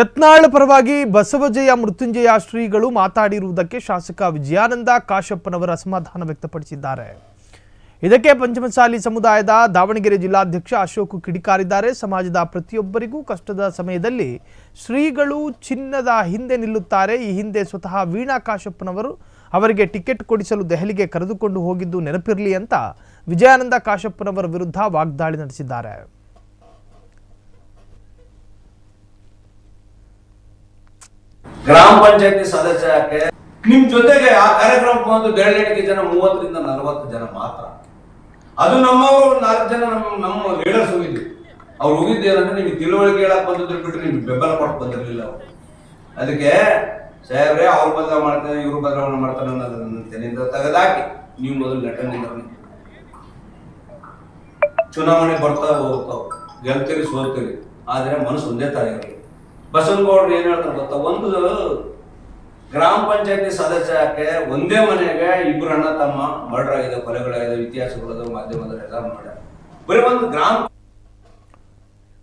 ಯತ್ನಾಳ್ ಪರವಾಗಿ ಬಸವಜಯ ಮೃತ್ಯುಂಜಯ ಶ್ರೀಗಳು ಮಾತಾಡಿರುವುದಕ್ಕೆ ಶಾಸಕ ವಿಜಯಾನಂದ ಕಾಶಪ್ಪನವರು ಅಸಮಾಧಾನ ವ್ಯಕ್ತಪಡಿಸಿದ್ದಾರೆ. ಇದಕ್ಕೆ ಪಂಚಮಸಾಲಿ ಸಮುದಾಯದ ದಾವಣಗೆರೆ ಜಿಲ್ಲಾಧ್ಯಕ್ಷ ಅಶೋಕ್ ಕಿಡಿಕಾರಿದ್ದಾರೆ. ಸಮಾಜದ ಪ್ರತಿಯೊಬ್ಬರಿಗೂ ಕಷ್ಟದ ಸಮಯದಲ್ಲಿ ಶ್ರೀಗಳು ಚಿನ್ನದ ಹಿಂದೆ ನಿಲ್ಲುತ್ತಾರೆ. ಈ ಹಿಂದೆ ಸ್ವತಃ ವೀಣಾ ಕಾಶಪ್ಪನವರು ಅವರಿಗೆ ಟಿಕೆಟ್ ಕೊಡಿಸಲು ದೆಹಲಿಗೆ ಕರೆದುಕೊಂಡು ಹೋಗಿದ್ದು ನೆನಪಿರಲಿ ಅಂತ ವಿಜಯಾನಂದ ಕಾಶಪ್ಪನವರ ವಿರುದ್ಧ ವಾಗ್ದಾಳಿ ನಡೆಸಿದ್ದಾರೆ. ಗ್ರಾಮ ಪಂಚಾಯತಿ ಸದಸ್ಯಕ್ಕೆ ನಿಮ್ ಜೊತೆಗೆ ಆ ಕಾರ್ಯಕ್ರಮಕ್ಕೆ ಬಂದು ಬೆರಳೆಣಿಕೆ ಜನ 30 ರಿಂದ 40 ಜನ ಮಾತ್ರ. ಅದು ನಮ್ಮವರು 4 ಜನ ನಮ್ಮ ಲೀಡರ್ಸ್ ಹೋಗಿದ್ವಿ. ಅವ್ರು ಹೋಗಿದ್ದೇನಂದ್ರೆ ನಿಮ್ಗೆ ತಿಳುವಳಿಕೆ ಹೇಳಕ್ ಬಂದಿದ್ರು ಬಿಟ್ಟು ನಿಮ್ಗೆ ಬೆಂಬಲ ಕೊಟ್ಟು ಬಂದಿರಲಿಲ್ಲ ಅವರು. ಅದಕ್ಕೆ ಸಾಹೇಬ್ರೆ ಅವ್ರು ಬದಲಾವಣೆ ಮಾಡ್ತಾರೆ ಇವ್ರು ಬದಲಾವಣೆ ಮಾಡ್ತಾರೆ ಅನ್ನೋದನ್ನ ತೆನೆಯಿಂದ ತೆಗೆದಾಕಿ ನೀವು ಮೊದಲು ನಟನೆ ಚುನಾವಣೆ ಬರ್ತಾ ಹೋಗ್ತಾವ, ಗೆಲ್ತೀರಿ ಸೋಲ್ತೀರಿ, ಆದ್ರೆ ಮನಸ್ಸು ಒಂದೇ ತರ ಇರಲಿ. ಬಸವನಗೌಡರು ಏನ್ ಹೇಳ್ತಾರೆ ಗೊತ್ತಾ, ಒಂದು ಗ್ರಾಮ ಪಂಚಾಯತಿ ಸದಸ್ಯಕ್ಕೆ ಒಂದೇ ಮನೆಗೆ 2 ಅಣ್ಣ ತಮ್ಮ ಮರ್ಡರ್ ಆಗಿದೆ, ಕೊಲೆಗಳಾಗಿದೆ, ಇತಿಹಾಸಗಳದ ಮಾಧ್ಯಮದಲ್ಲಿ ಎಲ್ಲ ಮಾಡ್ಯಾರ. ಬರೀ ಒಂದು ಗ್ರಾಮ